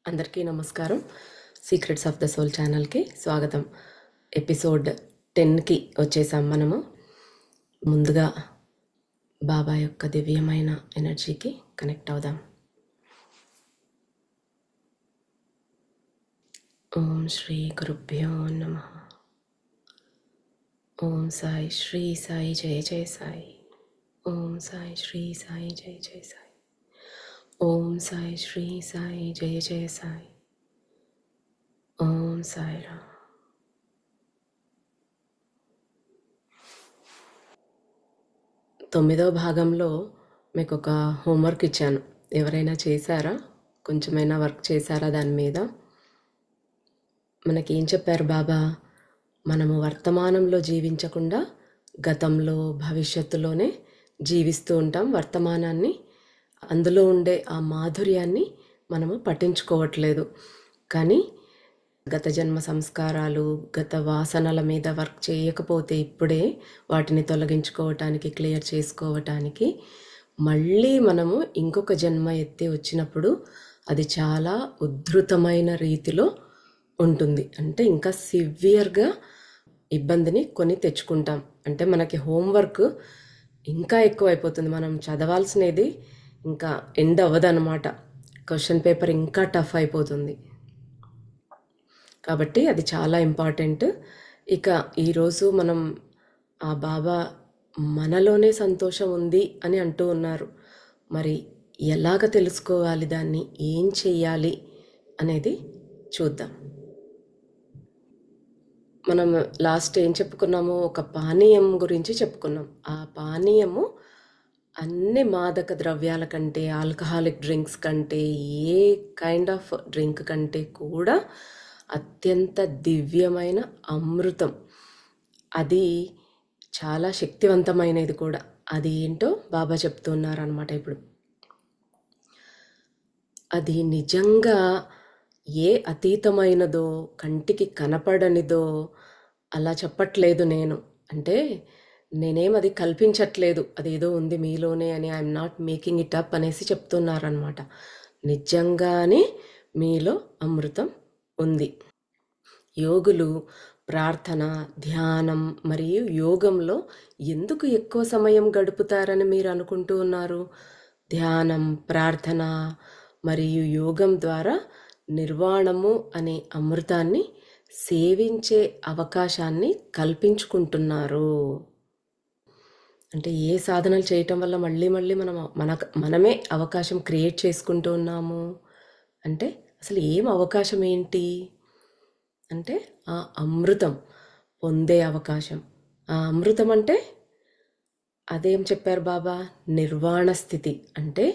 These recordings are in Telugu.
అందరికీ నమస్కారం. సీక్రెట్స్ ఆఫ్ ద సోల్ ఛానల్కి స్వాగతం. ఎపిసోడ్ 10కి వచ్చేసాం మనము. ముందుగా బాబా యొక్క దివ్యమైన ఎనర్జీకి కనెక్ట్ అవుదాం. ఓం శ్రీ గురుభ్యో నమః. ఓం సాయి శ్రీ సాయి జయ జయ సాయి. ఓం సాయి శ్రీ సాయి జయ జయ సాయి. ఓం సాయి శ్రీ సాయి జయ జయ సాయి. ఓం సాయి రామ్. తొమ్మిదవ భాగంలో మీకు ఒక హోంవర్క్ ఇచ్చాను. ఎవరైనా చేశారా? కొంచెమైనా వర్క్ చేశారా దాని మీద? మనకేం చెప్పారు బాబా? మనము వర్తమానంలో జీవించకుండా గతంలో భవిష్యత్తులోనే జీవిస్తూ ఉంటాం. వర్తమానాన్ని, అందులో ఉండే ఆ మాధుర్యాన్ని మనము పట్టించుకోవట్లేదు. కానీ గత జన్మ సంస్కారాలు, గత వాసనల మీద వర్క్ చేయకపోతే ఇప్పుడే వాటిని తొలగించుకోవటానికి, క్లియర్ చేసుకోవటానికి మళ్ళీ మనము ఇంకొక జన్మ ఎత్తి వచ్చినప్పుడు అది చాలా ఉద్ధృతమైన రీతిలో ఉంటుంది. అంటే ఇంకా సివియర్గా ఇబ్బందిని కొని తెచ్చుకుంటాం. అంటే మనకి హోంవర్క్ ఇంకా ఎక్కువ అయిపోతుంది. మనం చదవాల్సినది ఇంకా ఎండ్ అవ్వదన్నమాట. క్వశ్చన్ పేపర్ ఇంకా టఫ్ అయిపోతుంది. కాబట్టి అది చాలా ఇంపార్టెంట్. ఇక ఈరోజు మనం ఆ బాబా మనలోనే సంతోషం ఉంది అని అంటూ ఉన్నారు. మరి ఎలాగ తెలుసుకోవాలి, దాన్ని ఏం చెయ్యాలి అనేది చూద్దాం. మనం లాస్ట్ ఏం చెప్పుకున్నాము? ఒక పానీయం గురించి చెప్పుకున్నాం. ఆ పానీయము అన్ని మాదక ద్రవ్యాల కంటే, ఆల్కహాలిక్ డ్రింక్స్ కంటే, ఏ కైండ్ ఆఫ్ డ్రింక్ కంటే కూడా అత్యంత దివ్యమైన అమృతం. అది చాలా శక్తివంతమైనది కూడా. అది ఏంటో బాబా చెప్తున్నారనమాట. ఇప్పుడు అది నిజంగా ఏ అతీతమైనదో, కంటికి కనపడనిదో అలా చెప్పట్లేదు నేను. అంటే నేనేం అది కల్పించట్లేదు, అదేదో ఉంది మీలోనే అని. I'm not making it up అనేసి చెప్తున్నారనమాట. నిజంగానే మీలో అమృతం ఉంది. యోగులు ప్రార్థన, ధ్యానం మరియు యోగంలో ఎందుకు ఎక్కువ సమయం గడుపుతారని మీరు అనుకుంటూ ఉన్నారు? ధ్యానం, ప్రార్థన మరియు యోగం ద్వారా నిర్వాణము అనే అమృతాన్ని సేవించే అవకాశాన్ని కల్పించుకుంటున్నారు. అంటే ఏ సాధనలు చేయటం వల్ల మళ్ళీ మనమే అవకాశం క్రియేట్ చేసుకుంటూ ఉన్నాము. అంటే అసలు ఏం అవకాశం ఏంటి అంటే ఆ అమృతం పొందే అవకాశం. ఆ అమృతం అంటే అదేం చెప్పారు బాబా? నిర్వాణ స్థితి. అంటే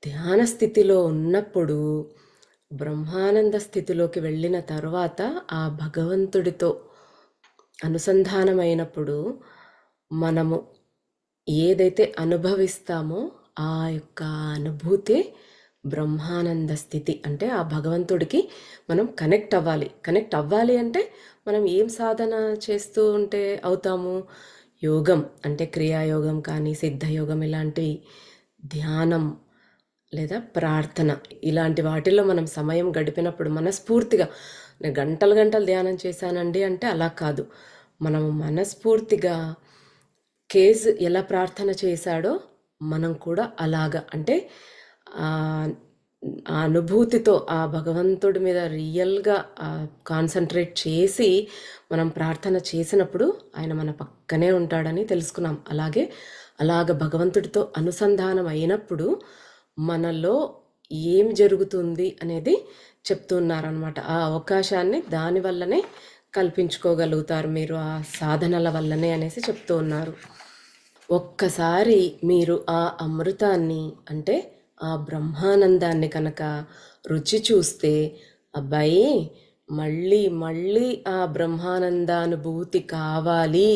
ధ్యాన స్థితిలో ఉన్నప్పుడు, బ్రహ్మానంద స్థితిలోకి వెళ్ళిన తర్వాత, ఆ భగవంతుడితో అనుసంధానమైనప్పుడు మనము ఏదైతే అనుభవిస్తామో ఆ యొక్క అనుభూతి బ్రహ్మానంద స్థితి. అంటే ఆ భగవంతుడికి మనం కనెక్ట్ అవ్వాలి. కనెక్ట్ అవ్వాలి అంటే మనం ఏం సాధన చేస్తూ ఉంటే అవుతాము? యోగం అంటే క్రియాయోగం కానీ, సిద్ధయోగం, ఇలాంటివి, ధ్యానం లేదా ప్రార్థన, ఇలాంటి వాటిల్లో మనం సమయం గడిపినప్పుడు మనస్ఫూర్తిగా, నేను గంటలు గంటలు ధ్యానం చేశానండి అంటే అలా కాదు. మనము మనస్ఫూర్తిగా కేజ్ ఎలా ప్రార్థన చేశాడో మనం కూడా అలాగా, అంటే ఆ అనుభూతితో ఆ భగవంతుడి మీద రియల్గా కాన్సన్ట్రేట్ చేసి మనం ప్రార్థన చేసినప్పుడు ఆయన మన పక్కనే ఉంటాడని తెలుసుకున్నాం. అలాగ భగవంతుడితో అనుసంధానం అయినప్పుడు మనలో ఏం జరుగుతుంది అనేది చెప్తున్నారనమాట. ఆ అవకాశాన్ని దానివల్లనే కల్పించుకోగలుగుతారు మీరు, ఆ సాధనల వల్లనే అనేసి చెప్తూ ఉన్నారు. ఒక్కసారి మీరు ఆ అమృతాన్ని, అంటే ఆ బ్రహ్మానందాన్ని కనుక రుచి చూస్తే, అబ్బాయి మళ్ళీ మళ్ళీ ఆ బ్రహ్మానందానుభూతి కావాలి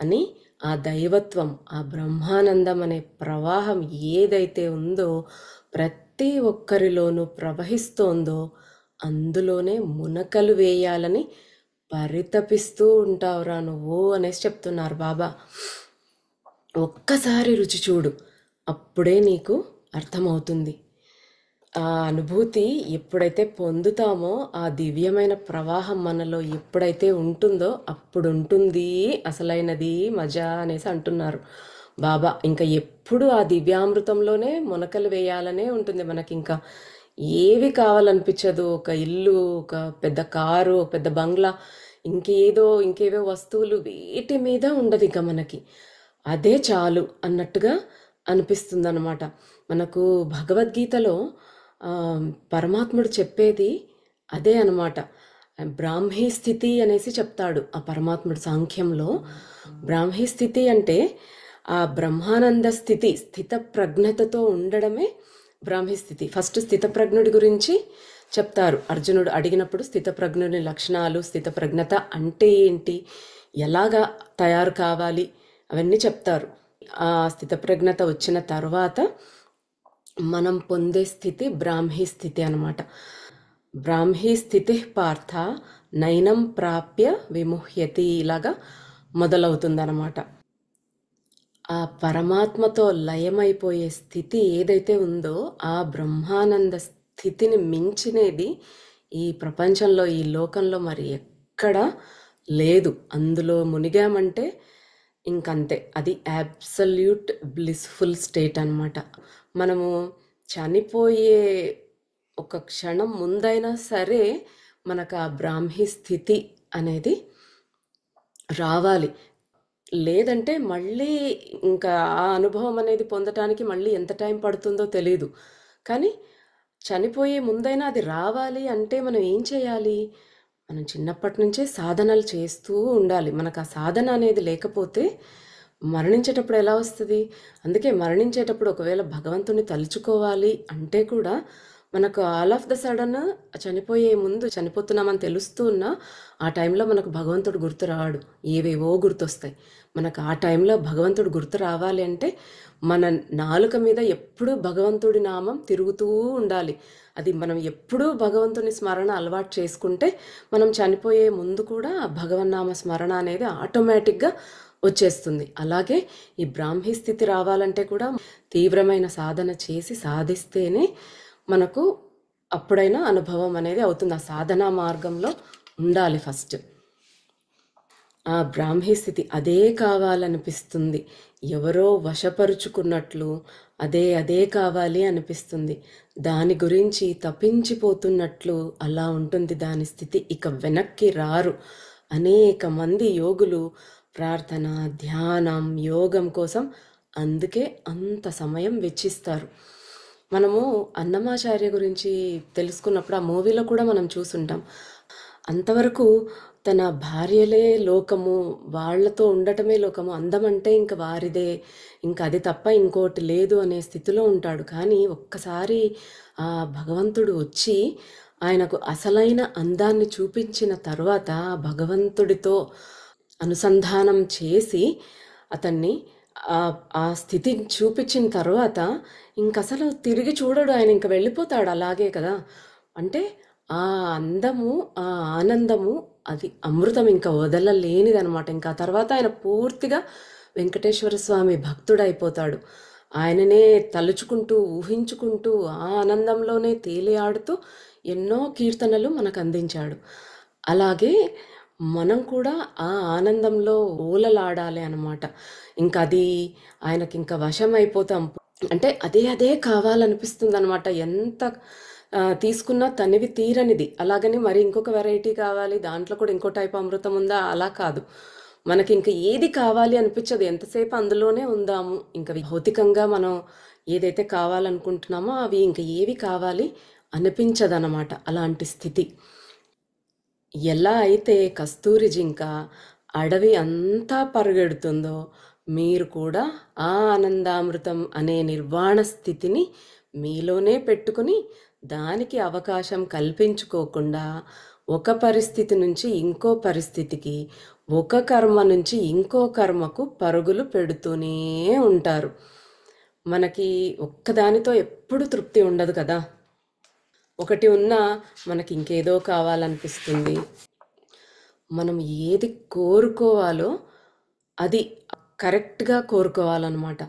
అని ఆ దైవత్వం, ఆ బ్రహ్మానందం అనే ప్రవాహం ఏదైతే ఉందో, ప్రతి ఒక్కరిలోనూ ప్రవహిస్తోందో, అందులోనే మునకలు వేయాలని పరితపిస్తూ ఉంటావురా నువ్వు అనేసి చెప్తున్నారు బాబా. ఒక్కసారి రుచి చూడు, అప్పుడే నీకు అర్థమవుతుంది. ఆ అనుభూతి ఎప్పుడైతే పొందుతామో, ఆ దివ్యమైన ప్రవాహం మనలో ఎప్పుడైతే ఉంటుందో, అప్పుడుంటుంది అసలైనది మజా అనేసి అంటున్నారు బాబా. ఇంకా ఎప్పుడు ఆ దివ్యామృతంలోనే మొనకలు వేయాలనే ఉంటుంది మనకింకా. ఏవి కావాలనిపించదు. ఒక ఇల్లు, ఒక పెద్ద కారు, ఒక పెద్ద బంగ్లా, ఇంకేవో వస్తువులు వేటి మీద ఉండదు ఇక మనకి. అదే చాలు అన్నట్టుగా అనిపిస్తుందన్నమాట. మనకు భగవద్గీతలో ఆ, పరమాత్ముడు చెప్పేది అదే అన్నమాట. బ్రాహ్మీ స్థితి అనేసి చెప్తాడు ఆ పరమాత్ముడు సాంఖ్యంలో. బ్రాహ్మీ స్థితి అంటే ఆ బ్రహ్మానంద స్థితి, స్థిత ప్రజ్ఞతతో ఉండడమే బ్రాహ్మీ స్థితి. ఫస్ట్ స్థితప్రజ్ఞుడి గురించి చెప్తారు. అర్జునుడు అడిగినప్పుడు స్థితప్రజ్ఞుని లక్షణాలు, స్థితప్రజ్ఞత అంటే ఏంటి, ఎలాగా తయారు కావాలి, అవన్నీ చెప్తారు. ఆ స్థితప్రజ్ఞత వచ్చిన తర్వాత మనం పొందే స్థితి బ్రాహ్మీ స్థితి అన్నమాట. బ్రాహ్మీ స్థితి పార్థ నైనం ప్రాప్య విముహ్యతి, ఇలాగా మొదలవుతుందన్నమాట. ఆ పరమాత్మతో లయమైపోయే స్థితి ఏదైతే ఉందో, ఆ బ్రహ్మానంద స్థితిని మించినది ఈ ప్రపంచంలో, ఈ లోకంలో మరి ఎక్కడ లేదు. అందులో మునిగామంటే ఇంకంతే, అది అబ్సల్యూట్ బ్లిస్ఫుల్ స్టేట్ అన్నమాట. మనము చనిపోయే ఒక క్షణం ముందైనా సరే మనకు ఆ బ్రాహ్మీ స్థితి అనేది రావాలి. లేదంటే మళ్ళీ ఇంకా ఆ అనుభవం అనేది పొందటానికి మళ్ళీ ఎంత టైం పడుతుందో తెలీదు. కానీ చనిపోయే ముందైనా అది రావాలి అంటే మనం ఏం చేయాలి? మనం చిన్నప్పటి నుంచే సాధనలు చేస్తూ ఉండాలి. మనకు ఆ సాధన అనేది లేకపోతే మరణించేటప్పుడు ఎలా వస్తుంది? అందుకే మరణించేటప్పుడు ఒకవేళ భగవంతుని తలుచుకోవాలి అంటే కూడా మనకు ఆల్ ఆఫ్ ద సడన్ చనిపోయే ముందు చనిపోతున్నామని తెలుస్తూ ఉన్నా ఆ టైంలో మనకు భగవంతుడు గుర్తు రాడు. ఏవేవో గుర్తొస్తాయి. మనకు ఆ టైంలో భగవంతుడు గుర్తు రావాలి అంటే మన నాలుక మీద ఎప్పుడూ భగవంతుడి నామం తిరుగుతూ ఉండాలి. అది మనం ఎప్పుడూ భగవంతుని స్మరణ అలవాటు చేసుకుంటే మనం చనిపోయే ముందు కూడా ఆ భగవన్నామ స్మరణ అనేది ఆటోమేటిక్గా వచ్చేస్తుంది. అలాగే ఈ బ్రాహ్మీ స్థితి రావాలంటే కూడా తీవ్రమైన సాధన చేసి సాధిస్తేనే మనకు అప్పుడైనా అనుభవం అనేది అవుతుంది. ఆ సాధనా మార్గంలో ఉండాలి ఫస్ట్. ఆ బ్రాహ్మీ స్థితి అదే కావాలనిపిస్తుంది. ఎవరో వశపరుచుకున్నట్లు అదే కావాలి అనిపిస్తుంది. దాని గురించి తప్పించిపోతున్నట్లు అలా ఉంటుంది దాని స్థితి. ఇక వెనక్కి రారు. అనేక మంది యోగులు ప్రార్థన, ధ్యానం, యోగం కోసం అందుకే అంత సమయం వెచ్చిస్తారు. మనము అన్నమాచార్య గురించి తెలుసుకున్నప్పుడు ఆ మూవీలో కూడా మనం చూసుంటాం. అంతవరకు తన భార్యలే లోకము, వాళ్ళతో ఉండటమే లోకము, అందమంటే ఇంక వారిదే, ఇంక అది తప్ప ఇంకోటి లేదు అనే స్థితిలో ఉంటాడు. కానీ ఒక్కసారి ఆ భగవంతుడు వచ్చి ఆయనకు అసలైన అందాన్ని చూపించిన తర్వాత భగవంతుడితో అనుసంధానం చేసి అతన్ని ఆ స్థితిని చూపించిన తర్వాత ఇంకసలు తిరిగి చూడడు ఆయన, ఇంక వెళ్ళిపోతాడు అలాగే కదా. అంటే ఆ అందము, ఆ ఆనందము అది అమృతం, ఇంకా వదలలేనిదనమాట. ఇంకా ఆ తర్వాత ఆయన పూర్తిగా వెంకటేశ్వర స్వామి భక్తుడైపోతాడు. ఆయననే తలుచుకుంటూ, ఊహించుకుంటూ, ఆ ఆనందంలోనే తేలియాడుతూ ఎన్నో కీర్తనలు మనకు అందించాడు. అలాగే మనం కూడా ఆ ఆనందంలో ఓలలాడాలి అన్నమాట. ఇంకా అది ఆయనకి ఇంకా వశం అయిపోతాం. అంటే అదే కావాలనిపిస్తుంది అనమాట. ఎంత తీసుకున్నా తనివి తీరనిది. అలాగని మరి ఇంకొక వెరైటీ కావాలి, దాంట్లో కూడా ఇంకో టైప్ అమృతం ఉందా, అలా కాదు. మనకి ఇంకా ఏది కావాలి అనిపించదు. ఎంతసేపు అందులోనే ఉందాము. ఇంకా భౌతికంగా మనం ఏదైతే కావాలనుకుంటున్నామో అవి ఇంకా ఏవి కావాలి అనిపించదన్నమాట. అలాంటి స్థితి. ఎలా అయితే కస్తూరి జింక అడవి అంతా పరుగెడుతుందో, మీరు కూడా ఆ ఆనందామృతం అనే నిర్వాణ స్థితిని మీలోనే పెట్టుకుని దానికి అవకాశం కల్పించుకోకుండా ఒక పరిస్థితి నుంచి ఇంకో పరిస్థితికి, ఒక కర్మ నుంచి ఇంకో కర్మకు పరుగులు పెడుతూనే ఉంటారు. మనకి ఒక్కదానితో ఎప్పుడు తృప్తి ఉండదు కదా. ఒకటి ఉన్నా మనకి ఇంకేదో కావాలనిపిస్తుంది. మనం ఏది కోరుకోవాలో అది కరెక్ట్గా కోరుకోవాలన్నమాట.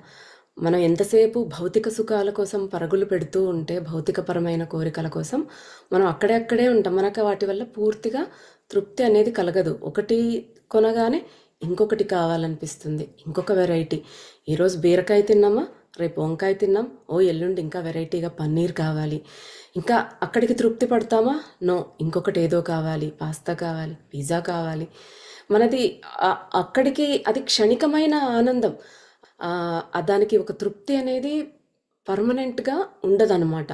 మనం ఎంతసేపు భౌతిక సుఖాల కోసం పరుగులు పెడుతూ ఉంటే, భౌతికపరమైన కోరికల కోసం మనం అక్కడే ఉంటాం. మనకు వాటి వల్ల పూర్తిగా తృప్తి అనేది కలగదు. ఒకటి కొనగానే ఇంకొకటి కావాలనిపిస్తుంది, ఇంకొక వెరైటీ. ఈరోజు బీరకాయ తిన్నామా, రేపు వంకాయ తిన్నాం, ఎల్లుండి ఇంకా వెరైటీగా పన్నీర్ కావాలి. ఇంకా అక్కడికి తృప్తి పడతామా? నో, ఇంకొకటి ఏదో కావాలి, పాస్తా కావాలి, పిజ్జా కావాలి. మనది అక్కడికి అది క్షణికమైన ఆనందం. దానికి ఒక తృప్తి అనేది పర్మనెంట్గా ఉండదన్నమాట.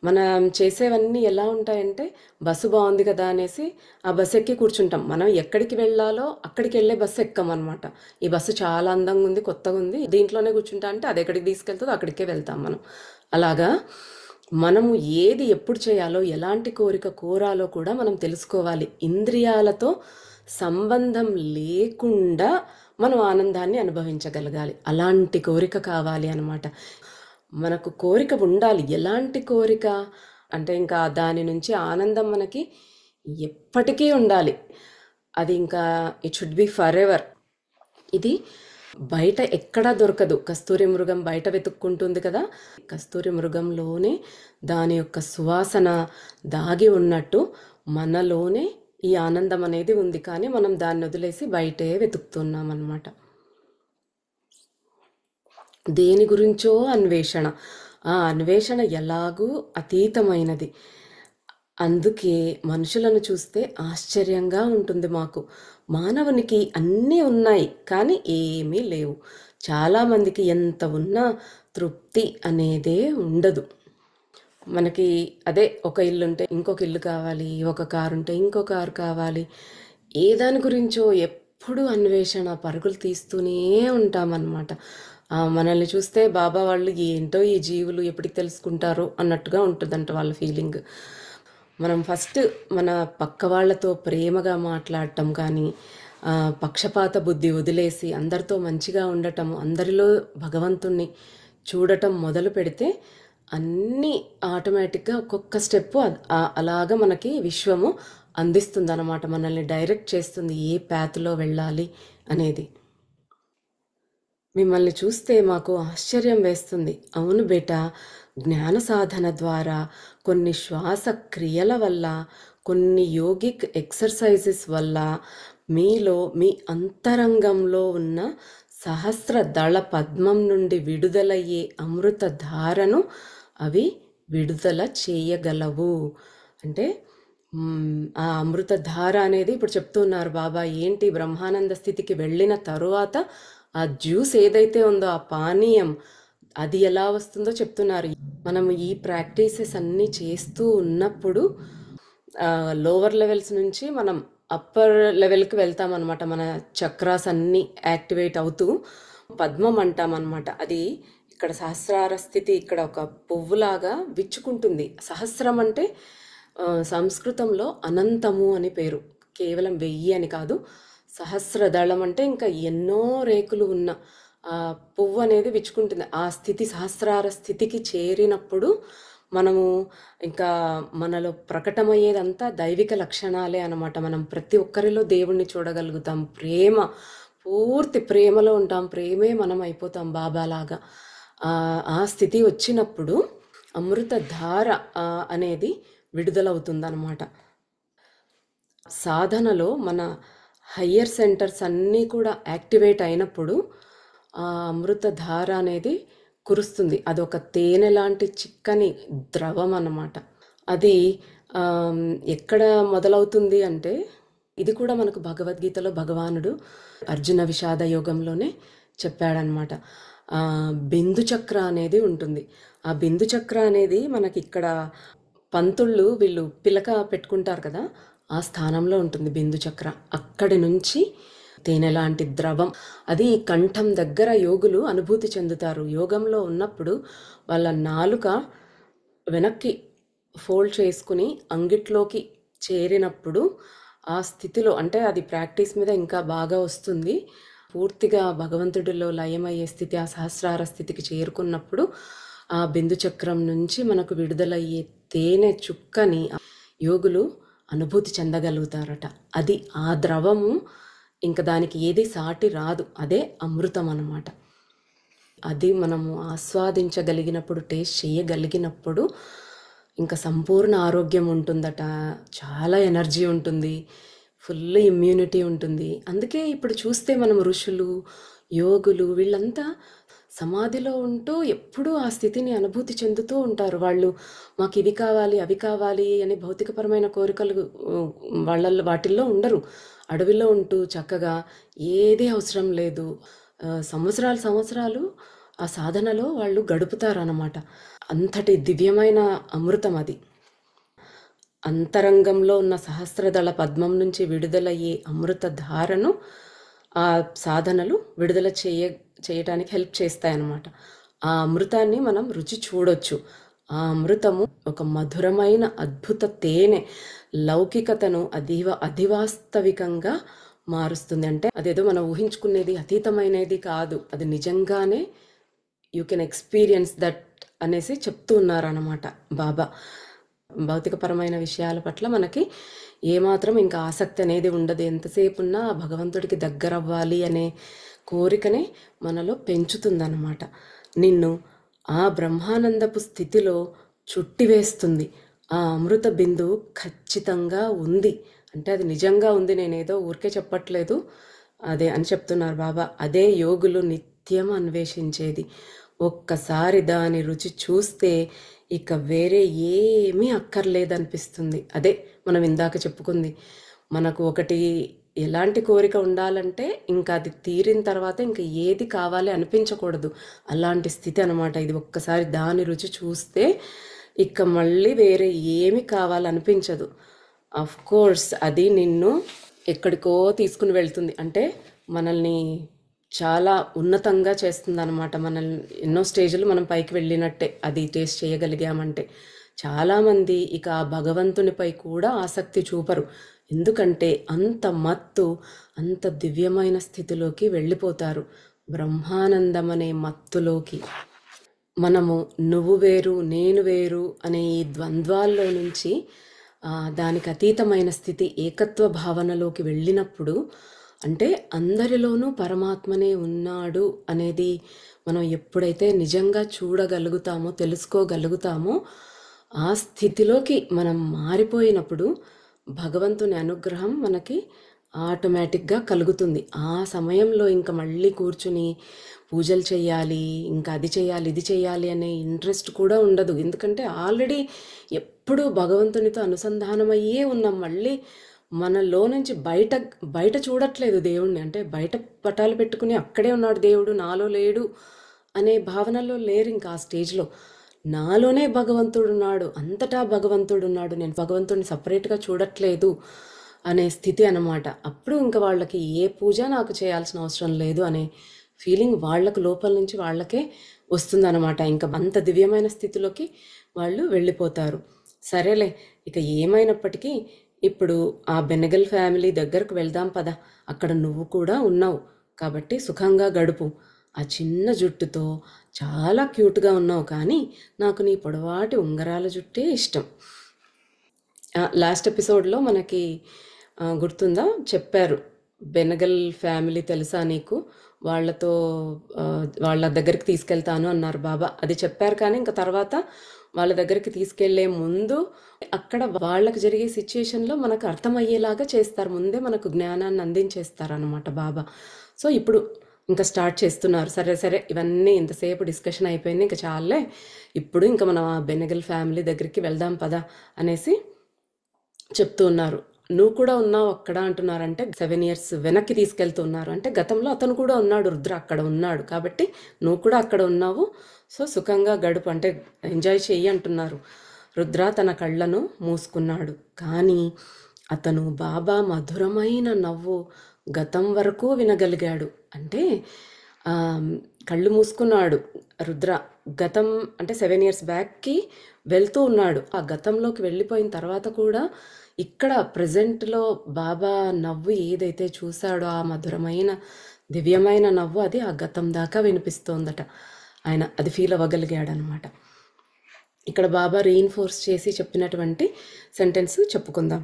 మనం చేసేవన్నీ ఎలా ఉంటాయంటే, బస్సు బాగుంది కదా అనేసి ఆ బస్సు ఎక్కి కూర్చుంటాం. మనం ఎక్కడికి వెళ్ళాలో అక్కడికి వెళ్ళే బస్సు ఎక్కమన్నమాట. ఈ బస్సు చాలా అందంగా ఉంది, కొత్తగా ఉంది, దీంట్లోనే కూర్చుంటా అంటే అది ఎక్కడికి తీసుకెళ్తుందో అక్కడికే వెళ్తాం మనం. అలాగా మనము ఏది ఎప్పుడు చేయాలో, ఎలాంటి కోరిక కోరాలో కూడా మనం తెలుసుకోవాలి. ఇంద్రియాలతో సంబంధం లేకుండా మనం ఆనందాన్ని అనుభవించగలగాలి. అలాంటి కోరిక కావాలి అన్నమాట. మనకు కోరిక ఉండాలి. ఎలాంటి కోరిక అంటే ఇంకా దాని నుంచి ఆనందం మనకి ఎప్పటికీ ఉండాలి. అది ఇంకా it should be for ever. ఇది బయట ఎక్కడా దొరకదు. కస్తూరి మృగం బయట వెతుక్కుంటుంది కదా, కస్తూరి మృగంలోనే దాని యొక్క సువాసన దాగి ఉన్నట్టు మనలోనే ఈ ఆనందం అనేది ఉంది. కానీ మనం దాన్ని వదిలేసి బయటే వెతుకుతున్నాం అన్నమాట. దేని గురించో అన్వేషణ. ఆ అన్వేషణ ఎలాగూ అతీతమైనది. అందుకే మనుషులను చూస్తే ఆశ్చర్యంగా ఉంటుంది మాకు. మానవునికి అన్నీ ఉన్నాయి, కానీ ఏమీ లేవు. చాలామందికి ఎంత ఉన్నా తృప్తి అనేదే ఉండదు. మనకి అదే ఒక ఇల్లు ఉంటే ఇంకొక ఇల్లు కావాలి, ఒక కారు ఉంటే ఇంకో కారు కావాలి. ఏ దాని గురించో ఎప్పుడు అన్వేషణ, పరుగులు తీస్తూనే ఉంటామన్నమాట. మనల్ని చూస్తే బాబా వాళ్ళు ఏంటో ఈ జీవులు ఎప్పటికి తెలుసుకుంటారో అన్నట్టుగా ఉంటుందంట వాళ్ళ ఫీలింగ్. మనం ఫస్ట్ మన పక్క వాళ్ళతో ప్రేమగా మాట్లాడటం కానీ, పక్షపాత బుద్ధి వదిలేసి అందరితో మంచిగా ఉండటం, అందరిలో భగవంతుణ్ణి చూడటం మొదలు పెడితే అన్నీ ఆటోమేటిక్గా ఒక్కొక్క స్టెప్పు అలాగా మనకి విశ్వము అందిస్తుంది అన్నమాట. మనల్ని డైరెక్ట్ చేస్తుంది ఏ ప్యాత్లో వెళ్ళాలి అనేది. మిమ్మల్ని చూస్తే మాకు ఆశ్చర్యం వేస్తుంది. అవును బేటా, జ్ఞాన సాధన ద్వారా, కొన్ని శ్వాస క్రియల వల్ల, కొన్ని యోగిక్ ఎక్సర్సైజెస్ వల్ల మీలో, మీ అంతరంగంలో ఉన్న సహస్ర దళ పద్మం నుండి విడుదలయ్యే అమృత ధారను అవి విడుదల చేయగలవు. అంటే ఆ అమృత ధార అనేది ఇప్పుడు చెప్తున్నారు బాబా. ఏంటి, బ్రహ్మానంద స్థితికి వెళ్ళిన తరువాత ఆ జ్యూస్ ఏదైతే ఉందో, ఆ పానీయం, అది ఎలా వస్తుందో చెప్తున్నారు. మనం ఈ ప్రాక్టీసెస్ అన్నీ చేస్తూ ఉన్నప్పుడు లోవర్ లెవెల్స్ నుంచి మనం అప్పర్ లెవెల్కి వెళ్తామన్నమాట. మన చక్రాస్ అన్నీ యాక్టివేట్ అవుతూ పద్మం అంటామన్నమాట. అది ఇక్కడ సహస్రార స్థితి, ఇక్కడ ఒక పువ్వులాగా విచ్చుకుంటుంది. సహస్రం అంటే సంస్కృతంలో అనంతము అని పేరు. కేవలం 1000 అని కాదు. సహస్రదళం అంటే ఇంకా ఎన్నో రేకులు ఉన్న పువ్వు అనేది విచ్చుకుంటుంది. ఆ స్థితి, సహస్రార స్థితికి చేరినప్పుడు మనము ఇంకా మనలో ప్రకటమయ్యేదంతా దైవిక లక్షణాలే అన్నమాట. మనం ప్రతి ఒక్కరిలో దేవుణ్ణి చూడగలుగుతాం. ప్రేమ, పూర్తి ప్రేమలో ఉంటాం. ప్రేమే మనం అయిపోతాం బాబాలాగా. ఆ స్థితి వచ్చినప్పుడు అమృత ధార అనేది విడుదలవుతుందన్నమాట. సాధనలో మన హయ్యర్ సెంటర్స్ అన్నీ కూడా యాక్టివేట్ అయినప్పుడు ఆ అమృత ధార అనేది కురుస్తుంది. అదొక తేనె లాంటి చిక్కని ద్రవం అన్నమాట. అది ఎక్కడ మొదలవుతుంది అంటే, ఇది కూడా మనకు భగవద్గీతలో భగవానుడు అర్జున విషాద యోగంలోనే చెప్పాడనమాట. బిందు చక్ర అనేది ఉంటుంది. ఆ బిందు చక్ర అనేది మనకి ఇక్కడ పంతుళ్ళు వీళ్ళు పిలక పెట్టుకుంటారు కదా, ఆ స్థానంలో ఉంటుంది బిందు చక్ర. అక్కడి నుంచి తేనె లాంటి ద్రవం అది కంఠం దగ్గర యోగులు అనుభూతి చెందుతారు. యోగంలో ఉన్నప్పుడు వాళ్ళ నాలుక వెనక్కి ఫోల్డ్ చేసుకుని అంగిట్లోకి చేరినప్పుడు ఆ స్థితిలో, అంటే అది ప్రాక్టీస్ మీద ఇంకా బాగా వస్తుంది, పూర్తిగా భగవంతుడిలో లయమయ్యే స్థితి, ఆ సహస్రార స్థితికి చేరుకున్నప్పుడు ఆ బిందు చక్రం నుంచి మనకు విడుదలయ్యే తేనె చుక్కని యోగులు అనుభూతి చెందగలుగుతారట. అది ఆ ద్రవము, ఇంకా దానికి ఏది సాటి రాదు. అదే అమృతం అన్నమాట. అది మనము ఆస్వాదించగలిగినప్పుడు, టేస్ట్ చేయగలిగినప్పుడు ఇంకా సంపూర్ణ ఆరోగ్యం ఉంటుందట. చాలా ఎనర్జీ ఉంటుంది, ఫుల్ ఇమ్యూనిటీ ఉంటుంది. అందుకే ఇప్పుడు చూస్తే మనం ఋషులు, యోగులు వీళ్ళంతా సమాధిలో ఉంటూ ఎప్పుడూ ఆ స్థితిని అనుభూతి చెందుతూ ఉంటారు. వాళ్ళు మాకు ఇవి కావాలి, అవి కావాలి అని భౌతికపరమైన కోరికలు వాటిల్లో ఉండరు. అడవిలో ఉంటూ చక్కగా ఏది అవసరం లేదు, సంవత్సరాలు ఆ సాధనలో వాళ్ళు గడుపుతారన్నమాట. అంతటి దివ్యమైన అమృతం అది. అంతరంగంలో ఉన్న సహస్రదళ పద్మం నుంచి విడుదలయ్యే అమృత ధారను ఆ సాధనలు విడుదల చేయటానికి హెల్ప్ చేస్తాయన్నమాట. ఆ అమృతాన్ని మనం రుచి చూడొచ్చు. ఆ అమృతము ఒక మధురమైన అద్భుత తేనె లౌకికతను అధివాస్తవికంగా మారుస్తుంది. అంటే అదేదో మనం ఊహించుకునేది అతీతమైనది కాదు, అది నిజంగానే యూ కెన్ ఎక్స్పీరియన్స్ దట్ అనేసి చెప్తూ ఉన్నారన్నమాట బాబా. భౌతికపరమైన విషయాల పట్ల మనకి ఏమాత్రం ఇంకా ఆసక్తి అనేది ఉండదు. ఎంతసేపు ఉన్నా భగవంతుడికి దగ్గర అవ్వాలి అనే కోరికనే మనలో పెంచుతుందన్నమాట. నిన్ను ఆ బ్రహ్మానందపు స్థితిలో చుట్టివేస్తుంది. ఆ అమృత బిందువు ఖచ్చితంగా ఉంది అంటే అది నిజంగా ఉంది, నేనేదో ఊరికే చెప్పట్లేదు అదే అని చెప్తున్నారు బాబా. అదే యోగులు నిత్యం అన్వేషించేది. ఒక్కసారి దాని రుచి చూస్తే ఇక వేరే ఏమీ అక్కర్లేదనిపిస్తుంది. అదే మనం ఇందాక చెప్పుకుంది, మనకు ఒకటి ఎలాంటి కోరిక ఉండాలంటే ఇంకా అది తీరిన తర్వాత ఇంకా ఏది కావాలి అనిపించకూడదు, అలాంటి స్థితి అనమాట ఇది. ఒక్కసారి దాని రుచి చూస్తే ఇక మళ్ళీ వేరే ఏమి కావాలనిపించదు. అఫ్ కోర్స్ అది నిన్ను ఎక్కడికో తీసుకుని వెళ్తుంది, అంటే మనల్ని చాలా ఉన్నతంగా చేస్తుంది అనమాట. మనల్ని ఎన్నో స్టేజ్లు మనం పైకి వెళ్ళినట్టే అది టేస్ట్ చేయగలిగామంటే. చాలామంది ఇక ఆ భగవంతునిపై కూడా ఆసక్తి చూపరు, ఎందుకంటే అంత మత్తు, అంత దివ్యమైన స్థితిలోకి వెళ్ళిపోతారు, బ్రహ్మానందం అనే మత్తులోకి. మనము నువ్వు వేరు నేను వేరు అనే ఈ ద్వంద్వాల్లో నుంచి దానికి అతీతమైన స్థితి ఏకత్వ భావనలోకి వెళ్ళినప్పుడు, అంటే అందరిలోనూ పరమాత్మనే ఉన్నాడు అనేది మనం ఎప్పుడైతే నిజంగా చూడగలుగుతామో, తెలుసుకోగలుగుతామో, ఆ స్థితిలోకి మనం మారిపోయినప్పుడు భగవంతుని అనుగ్రహం మనకి ఆటోమేటిక్గా కలుగుతుంది. ఆ సమయంలో ఇంకా మళ్ళీ కూర్చుని పూజలు చేయాలి, ఇంకా అది చేయాలి ఇది చేయాలి అనే ఇంట్రెస్ట్ కూడా ఉండదు. ఎందుకంటే ఆల్రెడీ ఎప్పుడూ భగవంతునితో అనుసంధానమయ్యే ఉన్నాం. మళ్ళీ మనలో నుంచి బయట చూడట్లేదు దేవుణ్ణి, అంటే బయట పటాలు పెట్టుకుని అక్కడే ఉన్నాడు దేవుడు, నాలో లేడు అనే భావనలో లేరు ఇంకా ఆ స్టేజ్లో. నాలోనే భగవంతుడు ఉన్నాడు, అంతటా భగవంతుడు ఉన్నాడు, నేను భగవంతుడిని సపరేట్గా చూడట్లేదు అనే స్థితి అన్నమాట. అప్పుడు ఇంకా వాళ్ళకి ఏ పూజ నాకు చేయాల్సిన అవసరం లేదు అనే ఫీలింగ్ వాళ్ళకు లోపల నుంచి వాళ్ళకే వస్తుందన్నమాట. ఇంకా అంత దివ్యమైన స్థితిలోకి వాళ్ళు వెళ్ళిపోతారు. సరేలే, ఇక ఏమైనప్పటికీ ఇప్పుడు ఆ బెనగల్ ఫ్యామిలీ దగ్గరకు వెళ్దాం పద. అక్కడ నువ్వు కూడా ఉన్నావు కాబట్టి సుఖంగా గడుపు. ఆ చిన్న జుట్టుతో చాలా క్యూట్గా ఉన్నావు, కానీ నాకు నీ పొడవాటి ఉంగరాల జుట్టే ఇష్టం. లాస్ట్ ఎపిసోడ్లో మనకి గుర్తుందా, చెప్పారు బెనగల్ ఫ్యామిలీ తెలుసా నీకు, వాళ్ళతో వాళ్ళ దగ్గరికి తీసుకెళ్తాను అన్నారు బాబా. అది చెప్పారు, కానీ ఇంకా తర్వాత వాళ్ళ దగ్గరికి తీసుకెళ్లే ముందు అక్కడ వాళ్ళకి జరిగే సిచ్యుయేషన్లో మనకు అర్థమయ్యేలాగా చేస్తారు, ముందే మనకు జ్ఞానాన్ని అందించేస్తారు అన్నమాట బాబా. సో ఇప్పుడు ఇంకా స్టార్ట్ చేస్తున్నారు. సరే ఇవన్నీ ఇంతసేపు డిస్కషన్ అయిపోయింది, ఇంకా చాలే, ఇప్పుడు ఇంకా మనం ఆ బెనగల్ ఫ్యామిలీ దగ్గరికి వెళ్దాం పదా అనేసి చెప్తూ ఉన్నారు. నువ్వు కూడా ఉన్నావు అక్కడ అంటున్నారంటే 7 years వెనక్కి తీసుకెళ్తున్నారు. అంటే గతంలో అతను కూడా ఉన్నాడు, రుద్ర అక్కడ ఉన్నాడు కాబట్టి నువ్వు కూడా అక్కడ ఉన్నావు. సో సుఖంగా గడుపు, అంటే ఎంజాయ్ చెయ్యి అంటున్నారు. రుద్ర తన కళ్ళను మూసుకున్నాడు, కానీ అతను బాబా మధురమైన నవ్వు గతం వరకు వినగలిగాడు. అంటే కళ్ళు మూసుకున్నాడు రుద్ర, గతం అంటే 7 years బ్యాక్కి వెళ్తూ ఉన్నాడు. ఆ గతంలోకి వెళ్ళిపోయిన తర్వాత కూడా ఇక్కడ ప్రజెంట్లో బాబా నవ్వు ఏదైతే చూశాడో, ఆ మధురమైన దివ్యమైన నవ్వు, అది ఆ గతం దాకా వినిపిస్తోందట. ఆయన అది ఫీల్ అవ్వగలిగాడనమాట. ఇక్కడ బాబా రీఇన్ఫోర్స్ చేసి చెప్పినటువంటి సెంటెన్స్ చెప్పుకుందాం.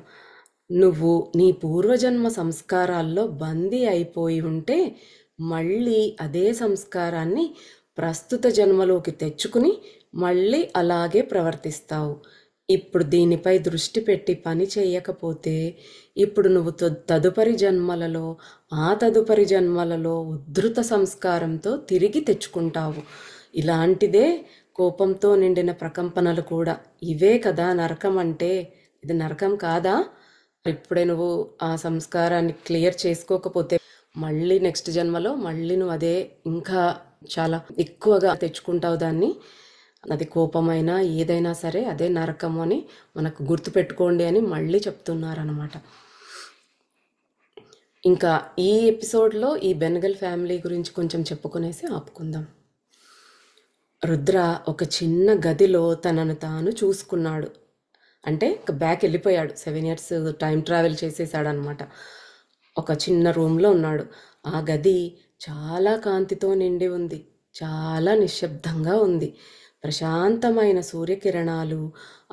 నువ్వు నీ పూర్వజన్మ సంస్కారాల్లో బందీ అయిపోయి ఉంటే మళ్ళీ అదే సంస్కారాన్ని ప్రస్తుత జన్మలోకి తెచ్చుకుని మళ్ళీ అలాగే ప్రవర్తిస్తావు. ఇప్పుడు దీనిపై దృష్టి పెట్టి పని చేయకపోతే ఇప్పుడు నువ్వు తదుపరి జన్మలలో తదుపరి జన్మలలో ఉద్ధృత సంస్కారంతో తిరిగి తెచ్చుకుంటావు. ఇలాంటిదే కోపంతో నిండిన ప్రకంపనలు కూడా. ఇవే కదా నరకం అంటే. ఇది నరకం కాదా? ఇప్పుడే నువ్వు ఆ సంస్కారాన్ని క్లియర్ చేసుకోకపోతే మళ్ళీ నెక్స్ట్ జన్మలో మళ్ళీ నువ్వు అదే ఇంకా చాలా ఎక్కువగా తెచ్చుకుంటావు దాన్ని. అది కోపమైనా ఏదైనా సరే అదే నరకము అని మనకు గుర్తుపెట్టుకోండి అని మళ్ళీ చెప్తున్నారనమాట. ఇంకా ఈ ఎపిసోడ్లో ఈ బెనగల్ ఫ్యామిలీ గురించి కొంచెం చెప్పుకునేసి ఆపుకుందాం. రుద్ర ఒక చిన్న గదిలో తనను తాను చూసుకున్నాడు. అంటే బ్యాక్ వెళ్ళిపోయాడు, 7 years టైం ట్రావెల్ చేసేసాడనమాట. ఒక చిన్న రూమ్లో ఉన్నాడు. ఆ గది చాలా కాంతితో నిండి ఉంది, చాలా నిశ్శబ్దంగా ఉంది. ప్రశాంతమైన సూర్యకిరణాలు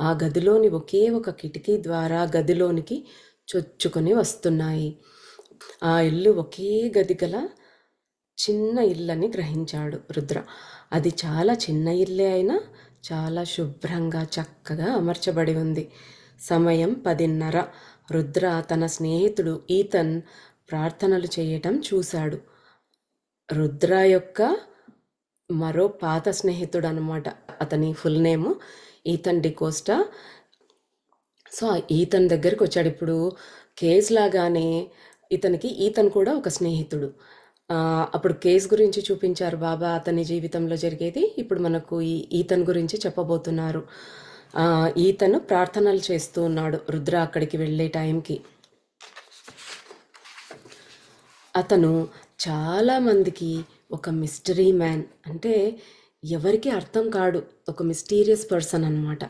ఆ గదిలోని ఒకే ఒక కిటికీ ద్వారా గదిలోనికి చొచ్చుకొని వస్తున్నాయి. ఆ ఇల్లు ఒకే గది గల చిన్న ఇల్లని గ్రహించాడు రుద్ర. అది చాలా చిన్న ఇల్లే అయినా చాలా శుభ్రంగా చక్కగా అమర్చబడి ఉంది. సమయం 10:30. రుద్ర తన స్నేహితుడు ఈతన్ ప్రార్థనలు చేయటం చూశాడు. రుద్ర యొక్క మరో పాత స్నేహితుడు అనమాట. అతని full name Ethan D'Costa. So Ethan దగ్గరికి వచ్చాడు. ఇప్పుడు కేస్ లాగానే ఇతనికి ఈతన్ కూడా ఒక స్నేహితుడు. అప్పుడు కేస్ గురించి చూపించారు బాబా, అతని జీవితంలో జరిగేది. ఇప్పుడు మనకు ఈ ఈతన్ గురించి చెప్పబోతున్నారు. ఈతను ప్రార్థనలు చేస్తూ ఉన్నాడు రుద్ర అక్కడికి వెళ్ళే టైంకి. అతను చాలామందికి ఒక మిస్టరీ మ్యాన్, అంటే ఎవరికి అర్థం కాడు, ఒక మిస్టీరియస్ పర్సన్ అన్నమాట.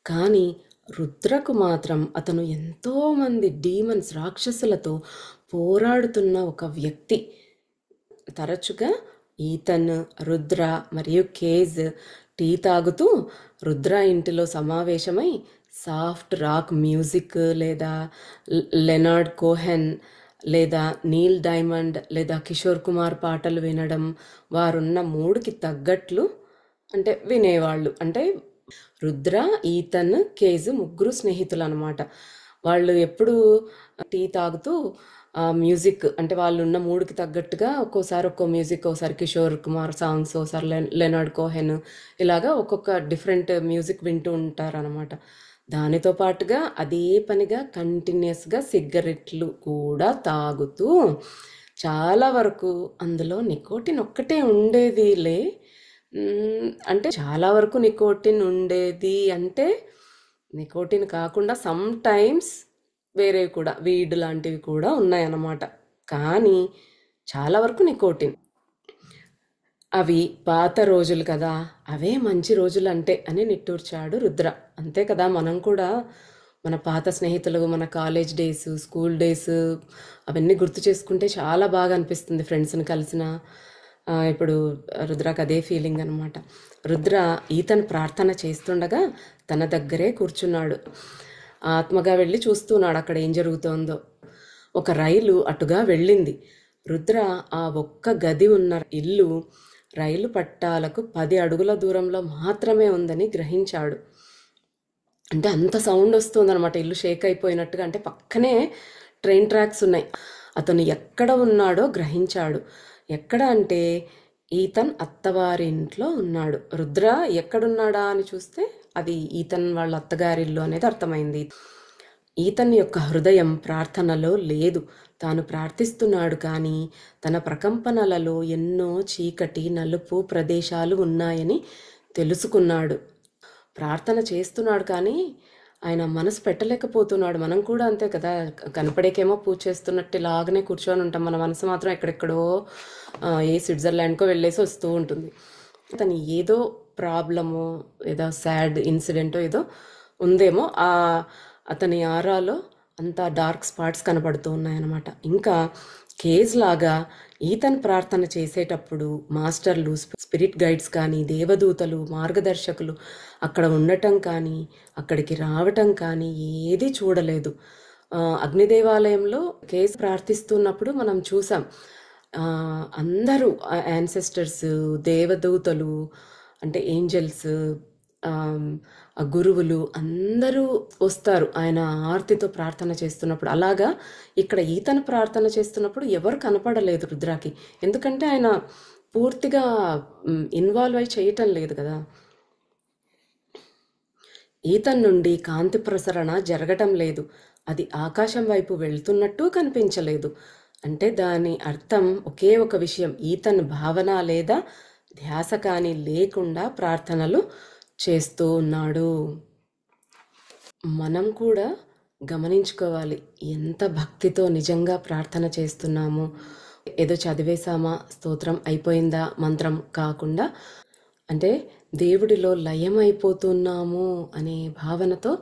కానీ రుద్రకు మాత్రం అతను ఎంతోమంది డీమన్స్, రాక్షసులతో పోరాడుతున్న ఒక వ్యక్తి. తరచుగా ఈతన్, రుద్ర మరియు కేజ్ టీ తాగుతూ రుద్ర ఇంటిలో సమావేశమై సాఫ్ట్ రాక్ మ్యూజిక్ లేదా లెనార్డ్ కోహెన్ లేదా నీల్ డైమండ్ లేదా కిషోర్ కుమార్ పాటలు వినడం, వారున్న మూడుకి తగ్గట్లు అంటే వినేవాళ్ళు. అంటే రుద్ర, ఈతన్, కేజ్ ముగ్గురు స్నేహితులు అనమాట. వాళ్ళు ఎప్పుడు టీ తాగుతూ మ్యూజిక్, అంటే వాళ్ళు ఉన్న మూడుకి తగ్గట్టుగా ఒక్కోసారి ఒక్కో మ్యూజిక్, ఒకసారి కిషోర్ కుమార్ సాంగ్స్, ఒకసారి లెనార్డ్ కోహెన్, ఇలాగా ఒక్కొక్క డిఫరెంట్ మ్యూజిక్ వింటూ ఉంటారనమాట. దానితో పాటుగా అదే పనిగా కంటిన్యూస్గా సిగరెట్లు కూడా తాగుతూ చాలా వరకు అందులో నికోటిన్ ఒక్కటే ఉండేదిలే. అంటే చాలా వరకు నికోటిన్ ఉండేది, అంటే నికోటిన్ కాకుండా సమ్ టైమ్స్ వేరేవి కూడా, వీడ్ లాంటివి కూడా ఉన్నాయన్నమాట. కానీ చాలా వరకు నికోటిన్. అవి పాత రోజులు కదా, అవే మంచి రోజులు అంటే అని నిట్టూర్చాడు రుద్ర. అంతే కదా, మనం కూడా మన పాత స్నేహితులు, మన కాలేజ్ డేస్, స్కూల్ డేస్ అవన్నీ గుర్తు చేసుకుంటే చాలా బాగా అనిపిస్తుంది ఫ్రెండ్స్ని కలిసిన. ఇప్పుడు రుద్రకు అదే ఫీలింగ్ అనమాట. రుద్ర ఈతను ప్రార్థన చేస్తుండగా తన దగ్గరే కూర్చున్నాడు. ఆత్మగా వెళ్ళి చూస్తున్నాడు అక్కడ ఏం జరుగుతోందో. ఒక రైలు అటుగా వెళ్ళింది. రుద్ర ఆ ఒక్క గది ఉన్న ఇల్లు రైలు పట్టాలకు 10 అడుగుల దూరంలో మాత్రమే ఉందని గ్రహించాడు. అంటే అంత సౌండ్ వస్తుందన్నమాట, ఇల్లు షేక్ అయిపోయినట్టుగా. అంటే పక్కనే ట్రైన్ ట్రాక్స్ ఉన్నాయి. అతను ఎక్కడ ఉన్నాడో గ్రహించాడు. ఎక్కడ అంటే ఈతన్ అత్తవారింట్లో ఉన్నాడు. రుద్ర ఎక్కడున్నాడా అని చూస్తే అది ఈతన్ వాళ్ళ అత్తగారిల్లు అనేది అర్థమైంది. ఈతన్ యొక్క హృదయం ప్రార్థనలో లేదు. తాను ప్రార్థిస్తున్నాడు, కానీ తన ప్రకంపనలలో ఎన్నో చీకటి, నలుపు ప్రదేశాలు ఉన్నాయని తెలుసుకున్నాడు. ప్రార్థన చేస్తున్నాడు కానీ ఆయన మనసు పెట్టలేకపోతున్నాడు. మనం కూడా అంతే కదా, కనపడేకేమో పూజ చేస్తున్నట్టు ఇలాగనే కూర్చొని ఉంటాం. మన మనసు మాత్రం ఎక్కడెక్కడో ఏ స్విట్జర్లాండ్కో వెళ్ళేసి వస్తూ ఉంటుంది. అతను ఏదో ప్రాబ్లము, ఏదో సాడ్ ఇన్సిడెంటో ఏదో ఉందేమో, అతని ఆరాలో అంతా డార్క్ స్పాట్స్ కనబడుతూ ఉన్నాయన్నమాట. ఇంకా కేజ్ లాగా ఈతన్ ప్రార్థన చేసేటప్పుడు మాస్టర్లు, స్పిరిట్ గైడ్స్ కానీ, దేవదూతలు, మార్గదర్శకులు అక్కడ ఉండటం కానీ, అక్కడికి రావటం కానీ ఏది చూడలేదు. అగ్నిదేవాలయంలో కేజ్ ప్రార్థిస్తున్నప్పుడు మనం చూసాం. అందరూ యాన్సెస్టర్స్, దేవదూతలు అంటే ఏంజెల్స్, ఆ గురువులు అందరూ వస్తారు ఆయన ఆర్తితో ప్రార్థన చేస్తున్నప్పుడు. అలాగా ఇక్కడ ఈతను ప్రార్థన చేస్తున్నప్పుడు ఎవరు కనపడలేదు రుద్రాకి. ఎందుకంటే ఆయన పూర్తిగా ఇన్వాల్వ్ అయి చేయటం లేదు కదా. ఈతన్ నుండి కాంతి ప్రసరణ జరగటం లేదు. అది ఆకాశం వైపు వెళ్తున్నట్టు కనిపించలేదు. అంటే దాని అర్థం ఒకే ఒక విషయం, ఈతన్ భావన లేదా ధ్యాస కానీ లేకుండా ప్రార్థనలు చేస్తూ ఉన్నాడు. మనం కూడా గమనించుకోవాలి, ఎంత భక్తితో నిజంగా ప్రార్థన చేస్తున్నాము. ఏదో చదివేశామా, స్తోత్రం అయిపోయిందా మంత్రం కాకుండా, అంటే దేవుడిలో లయమైపోతున్నాము అనే భావనతో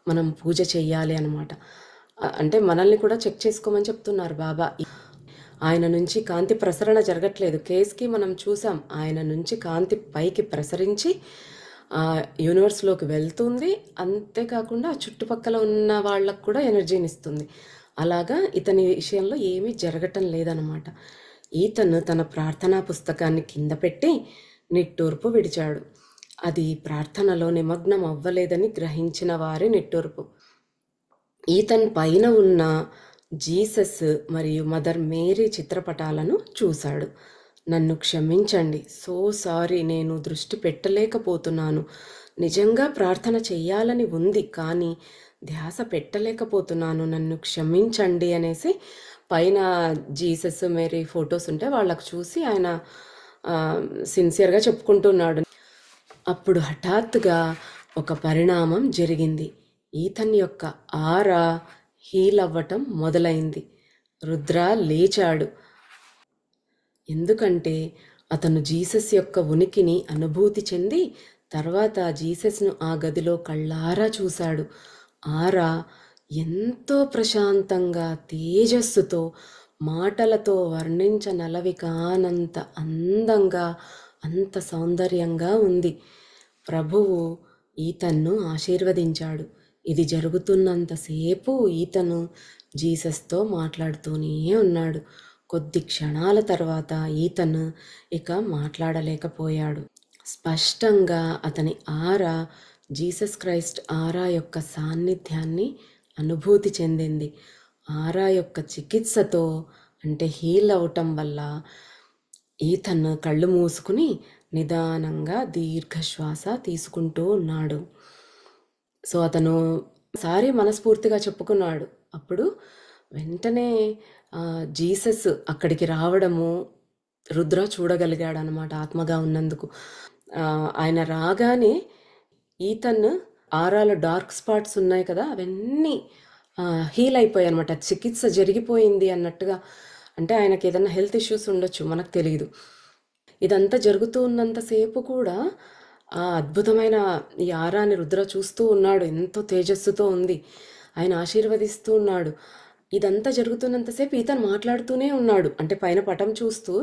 మనం పూజ చెయ్యాలి అన్నమాట. అంటే మనల్ని కూడా చెక్ చేసుకోమని చెప్తున్నారు బాబా. ఆయన నుంచి కాంతి ప్రసరణ జరగట్లేదు. కేస్కి మనం చూసాం, ఆయన నుంచి కాంతి పైకి ప్రసరించి యూనివర్స్లోకి వెళ్తుంది. అంతేకాకుండా చుట్టుపక్కల ఉన్న వాళ్ళకు కూడా ఎనర్జీని ఇస్తుంది. అలాగా ఇతని విషయంలో ఏమీ జరగటం లేదనమాట. ఈతను తన ప్రార్థనా పుస్తకాన్ని కింద పెట్టి నిట్టూర్పు విడిచాడు. అది ప్రార్థనలో నిమగ్నం అవ్వలేదని గ్రహించిన వారి నిట్టూర్పు. ఈతన్ పైన ఉన్న జీసస్ మరియు మదర్ మేరీ చిత్రపటాలను చూశాడు. నన్ను క్షమించండి, సో సారీ, నేను దృష్టి పెట్టలేకపోతున్నాను. నిజంగా ప్రార్థన చెయ్యాలని ఉంది, కానీ ధ్యాస పెట్టలేకపోతున్నాను, నన్ను క్షమించండి అనేసి పైన జీసస్ మేరీ ఫొటోస్ ఉంటే వాళ్ళకు చూసి ఆయన సిన్సియర్గా చెప్పుకుంటున్నాడు. అప్పుడు హఠాత్తుగా ఒక పరిణామం జరిగింది. ఈతన్ యొక్క ఆరా హీల్ అవ్వటం మొదలైంది. రుద్ర లేచాడు. ఎందుకంటే అతను జీసస్ యొక్క ఉనికిని అనుభూతి చెంది తర్వాత జీసస్ను ఆ గదిలో కళ్ళారా చూశాడు. ఆరా ఎంతో ప్రశాంతంగా, తేజస్సుతో, మాటలతో వర్ణించనలవి కానంత అందంగా, అంత సౌందర్యంగా ఉంది. ప్రభువు ఈతన్ను ఆశీర్వదించాడు. ఇది జరుగుతున్నంతసేపు ఈతను జీసస్తో మాట్లాడుతూనే ఉన్నాడు. కొద్ది క్షణాల తర్వాత ఈతను ఇక మాట్లాడలేకపోయాడు. స్పష్టంగా అతని ఆరా జీసస్ క్రైస్ట్ ఆరా యొక్క సాన్నిధ్యాన్ని అనుభూతి చెందింది. ఆరా యొక్క చికిత్సతో, అంటే హీల్ అవటం వల్ల ఈతన్ కళ్ళు మూసుకుని నిదానంగా దీర్ఘశ్వాస తీసుకుంటూ ఉన్నాడు. సో అతను సారి మనస్ఫూర్తిగా చెప్పుకున్నాడు. అప్పుడు వెంటనే జీసస్ అక్కడికి రావడము రుద్ర చూడగలిగాడు అనమాట, ఆత్మగా ఉన్నందుకు. ఆయన రాగానే ఈతన్ ఆరాలో డార్క్ స్పాట్స్ ఉన్నాయి కదా, అవన్నీ హీల్ అయిపోయాయి అనమాట. చికిత్స జరిగిపోయింది అన్నట్టుగా. అంటే ఆయనకి ఏదైనా హెల్త్ ఇష్యూస్ ఉండొచ్చు, మనకు తెలియదు. ఇదంతా జరుగుతూ ఉన్నంతసేపు కూడా ఆ అద్భుతమైన ఈ ఆరాని రుద్ర చూస్తూ ఉన్నాడు. ఎంతో తేజస్సుతో ఉంది. ఆయన ఆశీర్వదిస్తూ ఉన్నాడు. ఇదంతా జరుగుతున్నంతసేపు ఈతను మాట్లాడుతూనే ఉన్నాడు. అంటే పైన పటం చూస్తూ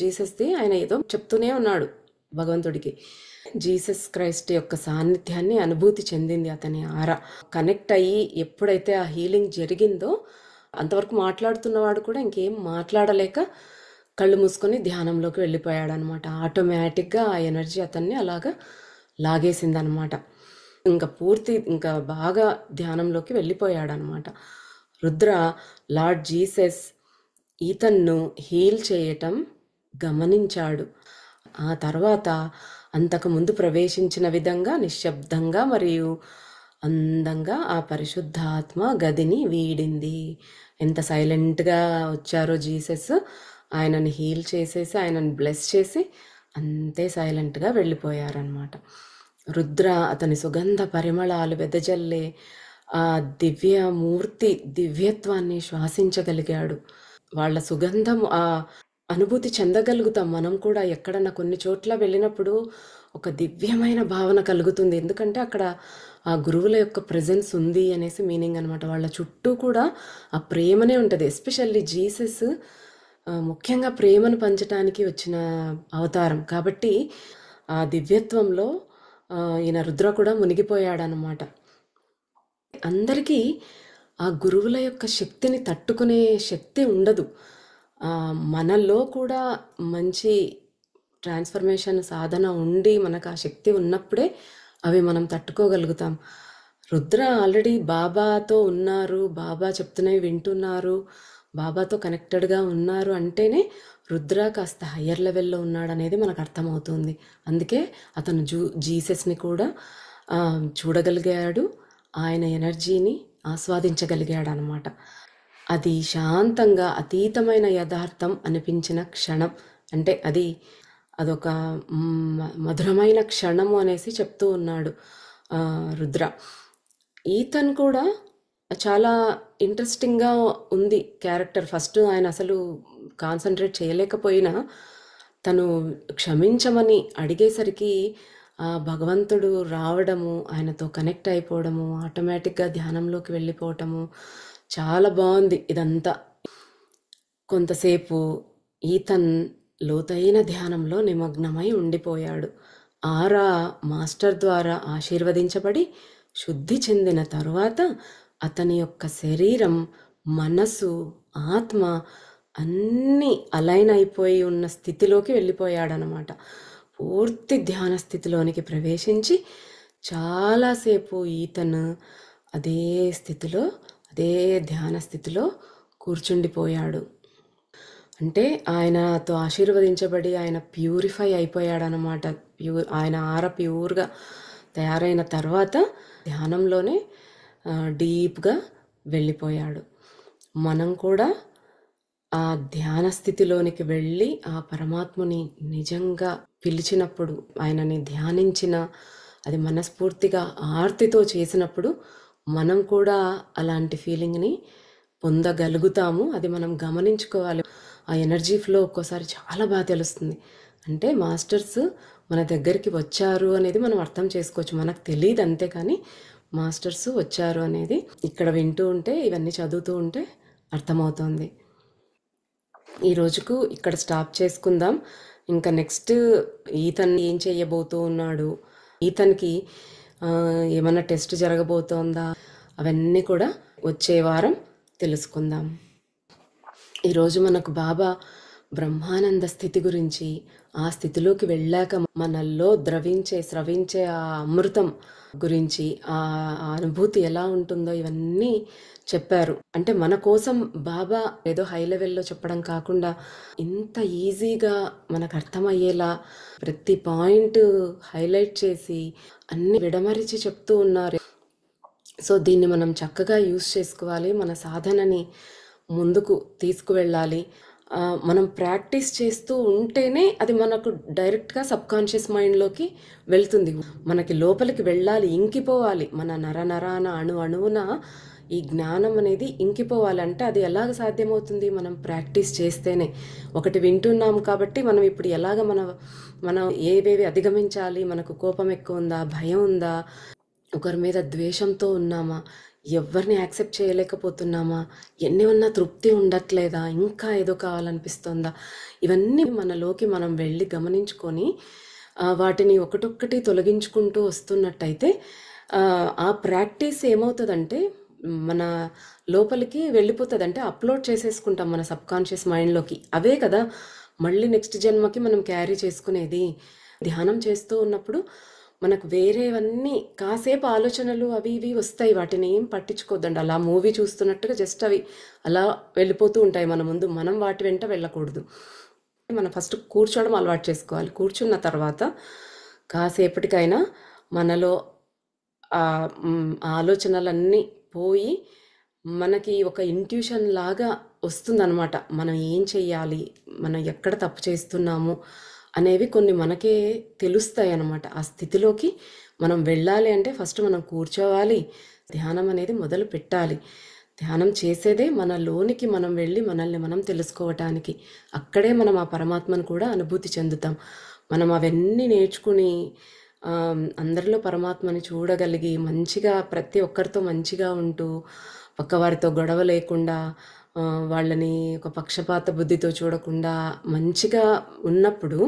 జీసస్ది ఆయన ఏదో చెప్తూనే ఉన్నాడు భగవంతుడికి. జీసస్ క్రైస్ట్ యొక్క సాన్నిధ్యాన్ని అనుభూతి చెందింది అతని ఆరా. కనెక్ట్ అయ్యి ఎప్పుడైతే ఆ హీలింగ్ జరిగిందో అంతవరకు మాట్లాడుతున్నవాడు కూడా ఇంకేం మాట్లాడలేక కళ్ళు మూసుకొని ధ్యానంలోకి వెళ్ళిపోయాడు అనమాట. ఆటోమేటిక్గా ఆ ఎనర్జీ అతన్ని అలాగా లాగేసిందనమాట. ఇంకా బాగా ధ్యానంలోకి వెళ్ళిపోయాడనమాట. రుద్ర లార్డ్ జీసస్ ఈతన్ను హీల్ చేయటం గమనించాడు. ఆ తర్వాత అంతకుముందు ప్రవేశించిన విధంగా నిశ్శబ్దంగా మరియు అందంగా ఆ పరిశుద్ధాత్మ గదిని వీడింది. ఎంత సైలెంట్గా వచ్చారో జీసస్, ఆయనని హీల్ చేసేసి ఆయనని బ్లెస్ చేసి అంతే సైలెంట్గా వెళ్ళిపోయారనమాట. రుద్ర అతని సుగంధ పరిమళాలు వెదజల్లే ఆ దివ్యమూర్తి దివ్యత్వాన్ని శ్వాసించగలిగాడు. వాళ్ళ సుగంధం ఆ అనుభూతి చెందగలుగుతాం మనం కూడా. ఎక్కడన్నా కొన్ని చోట్ల వెళ్ళినప్పుడు ఒక దివ్యమైన భావన కలుగుతుంది. ఎందుకంటే అక్కడ ఆ గురువుల యొక్క ప్రెజెన్స్ ఉంది అనేసి మీనింగ్ అనమాట. వాళ్ళ చుట్టూ కూడా ఆ ప్రేమనే ఉంటుంది. ఎస్పెషల్లీ జీసస్ ముఖ్యంగా ప్రేమను పంచడానికి వచ్చిన అవతారం కాబట్టి ఆ దివ్యత్వంలో ఈయన రుద్ర కూడా మునిగిపోయాడనమాట. అందరికీ ఆ గురువుల యొక్క శక్తిని తట్టుకునే శక్తి ఉండదు. మనలో కూడా మంచి ట్రాన్స్ఫర్మేషన్ సాధన ఉండి మనకు ఆ శక్తి ఉన్నప్పుడే అవి మనం తట్టుకోగలుగుతాం. రుద్ర ఆల్రెడీ బాబాతో ఉన్నారు, బాబా చెప్తున్నవి వింటున్నారు, బాబాతో కనెక్టెడ్గా ఉన్నారు అంటేనే రుద్ర కాస్త హయ్యర్ లెవెల్లో ఉన్నాడనేది మనకు అర్థమవుతుంది. అందుకే అతను జీసస్ని కూడా చూడగలిగాడు, ఆయన ఎనర్జీని ఆస్వాదించగలిగాడు అనమాట. అది శాంతంగా అతీతమైన యథార్థం అనిపించిన క్షణం, అంటే అదొక మధురమైన క్షణము అనేసి చెప్తూ ఉన్నాడు రుద్ర. ఈతన్ కూడా చాలా ఇంట్రెస్టింగ్గా ఉంది క్యారెక్టర్. ఫస్ట్ ఆయన అసలు కాన్సన్ట్రేట్ చేయలేకపోయినా తను క్షమించమని అడిగేసరికి భగవంతుడు రావడము, ఆయనతో కనెక్ట్ అయిపోవడము, ఆటోమేటిక్గా ధ్యానంలోకి వెళ్ళిపోవటము చాలా బాగుంది ఇదంతా. కొంతసేపు ఈతన్ లోతైన ధ్యానంలో నిమగ్నమై ఉండిపోయాడు. ఆరా మాస్టర్ ద్వారా ఆశీర్వదించబడి శుద్ధి చెందిన తరువాత అతని యొక్క శరీరం, మనసు, ఆత్మ అన్నీ అలైన్ అయిపోయి ఉన్న స్థితిలోకి వెళ్ళిపోయాడనమాట. పూర్తి ధ్యాన స్థితిలోనికి ప్రవేశించి చాలాసేపు ఈతను అదే స్థితిలో, అదే ధ్యాన స్థితిలో కూర్చుండిపోయాడు. అంటే ఆయనతో ఆశీర్వదించబడి ఆయన ప్యూరిఫై అయిపోయాడనమాట. ఆయన ప్యూర్గా తయారైన తర్వాత ధ్యానంలోనే డీప్గా వెళ్ళిపోయాడు. మనం కూడా ఆ ధ్యాన స్థితిలోనికి వెళ్ళి ఆ పరమాత్మని నిజంగా పిలిచినప్పుడు, ఆయనని ధ్యానించిన, అది మనస్ఫూర్తిగా ఆర్తితో చేసినప్పుడు మనం కూడా అలాంటి ఫీలింగ్ని పొందగలుగుతాము. అది మనం గమనించుకోవాలి. ఆ ఎనర్జీ ఫ్లో ఒక్కోసారి చాలా బాగా తెలుస్తుంది. అంటే మాస్టర్స్ మన దగ్గరికి వచ్చారు అనేది మనం అర్థం చేసుకోవచ్చు. మనకు తెలియదు అంతే, కానీ మాస్టర్స్ వచ్చారు అనేది ఇక్కడ వింటూ ఉంటే, ఇవన్నీ చదువుతూ ఉంటే అర్థమవుతుంది. ఈ రోజుకు ఇక్కడ స్టాప్ చేసుకుందాం. ఇంకా నెక్స్ట్ ఈతన్ ఏం చేయబోతూ ఉన్నాడు, ఈతన్కి ఏమన్నా టెస్ట్ జరగబోతోందా, అవన్నీ కూడా వచ్చే వారం తెలుసుకుందాం. ఈరోజు మనకు బాబా బ్రహ్మానంద స్థితి గురించి, ఆ స్థితిలోకి వెళ్ళాక మనల్లో స్రవించే ఆ అమృతం గురించి, ఆ అనుభూతి ఎలా ఉంటుందో ఇవన్నీ చెప్పారు. అంటే మన కోసం బాబా ఏదో హై లెవెల్లో చెప్పడం కాకుండా ఇంత ఈజీగా మనకు అర్థమయ్యేలా ప్రతి పాయింట్ హైలైట్ చేసి అన్ని విడమరిచి చెప్తూ ఉన్నారు. సో దీన్ని మనం చక్కగా యూస్ చేసుకోవాలి, మన సాధనని ముందుకు తీసుకువెళ్ళాలి. మనం ప్రాక్టీస్ చేస్తూ ఉంటేనే అది మనకు డైరెక్ట్గా సబ్కాన్షియస్ మైండ్లోకి వెళ్తుంది. మనకి లోపలికి వెళ్ళాలి, ఇంకిపోవాలి. మన నరాన అణువున ఈ జ్ఞానం అనేది ఇంకిపోవాలి. అంటే అది ఎలాగ సాధ్యమవుతుంది? మనం ప్రాక్టీస్ చేస్తేనే. ఒకటి వింటున్నాం కాబట్టి మనం ఇప్పుడు ఎలాగ మనం ఏవేవి అధిగమించాలి, మనకు కోపం ఎక్కువ ఉందా, భయం ఉందా, ఒకరి మీద ద్వేషంతో ఉన్నామా, ఎవరిని యాక్సెప్ట్ చేయలేకపోతున్నామా, ఎన్ని ఉన్నా తృప్తి ఉండట్లేదా, ఇంకా ఏదో కావాలనిపిస్తుందా, ఇవన్నీ మనలోకి మనం వెళ్ళి గమనించుకొని వాటిని ఒకటొక్కటి తొలగించుకుంటూ వస్తున్నట్టయితే ఆ ప్రాక్టీస్ ఏమవుతుందంటే మన లోపలికి వెళ్ళిపోతుంది. అంటే అప్లోడ్ చేసేసుకుంటాం మన సబ్కాన్షియస్ మైండ్లోకి. అవే కదా మళ్ళీ నెక్స్ట్ జన్మకి మనం క్యారీ చేసుకునేది. ధ్యానం చేస్తూ ఉన్నప్పుడు మనకు వేరేవన్నీ కాసేపు ఆలోచనలు అవి ఇవి వస్తాయి, వాటిని ఏం పట్టించుకోద్దండి. అలా మూవీ చూస్తున్నట్టుగా జస్ట్ అవి అలా వెళ్ళిపోతూ ఉంటాయి మన ముందు. మనం వాటి వెంట వెళ్ళకూడదు. మనం ఫస్ట్ కూర్చోవడం అలవాటు చేసుకోవాలి. కూర్చున్న తర్వాత కాసేపటికైనా మనలో ఆలోచనలన్నీ పోయి మనకి ఒక ఇంట్యూషన్ లాగా వస్తుందన్నమాట. మనం ఏం చెయ్యాలి, మనం ఎక్కడ తప్పు చేస్తున్నాము అనేవి కొన్ని మనకే తెలుస్తాయి అన్నమాట. ఆ స్థితిలోకి మనం వెళ్ళాలి అంటే ఫస్ట్ మనం కూర్చోవాలి, ధ్యానం అనేది మొదలు పెట్టాలి. ధ్యానం చేసేదే మనలోనికి మనం వెళ్ళి మనల్ని మనం తెలుసుకోవటానికి. అక్కడే మనం ఆ పరమాత్మను కూడా అనుభూతి చెందుతాం. మనం అవన్నీ నేర్చుకుని అందరిలో పరమాత్మని చూడగలిగి మంచిగా ప్రతి ఒక్కరితో మంచిగా ఉంటూ, పక్కవారితో గొడవ లేకుండా, వాళ్ళని ఒక పక్షపాత బుద్ధితో చూడకుండా మంచిగా ఉన్నప్పుడు,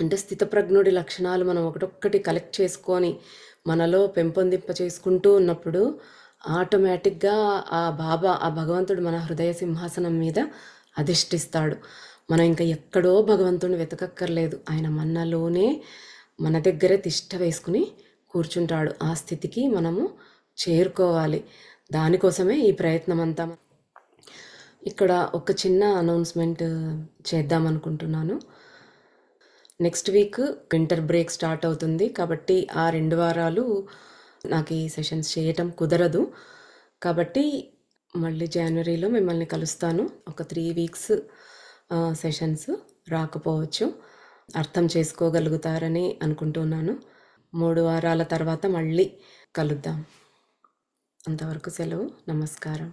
అంటే స్థితప్రజ్ఞుడి లక్షణాలు మనం ఒకటొక్కటి కలెక్ట్ చేసుకొని మనలో పెంపొందింప చేసుకుంటూ ఉన్నప్పుడు ఆటోమేటిక్గా ఆ భగవంతుడు మన హృదయ సింహాసనం మీద అధిష్ఠిస్తాడు. మనం ఇంకా ఎక్కడో భగవంతుడిని వెతకక్కర్లేదు. ఆయన మనలోనే మన దగ్గరే తిష్ట వేసుకుని కూర్చుంటాడు. ఆ స్థితికి మనము చేరుకోవాలి. దానికోసమే ఈ ప్రయత్నం అంతా. ఇక్కడ ఒక చిన్న అనౌన్స్మెంట్ చేద్దామనుకుంటున్నాను. Next week winter break start అవుతుంది కాబట్టి ఆ 2 వారాలు నాకు ఈ సెషన్స్ చేయటం కుదరదు. కాబట్టి మళ్ళీ జనవరిలో మిమ్మల్ని కలుస్తాను. ఒక 3 వీక్స్ సెషన్స్ రాకపోవచ్చు. అర్థం చేసుకోగలుగుతారని అనుకుంటున్నాను. 3 వారాల తర్వాత మళ్ళీ కలుద్దాం. అంతవరకు సెలవు. నమస్కారం.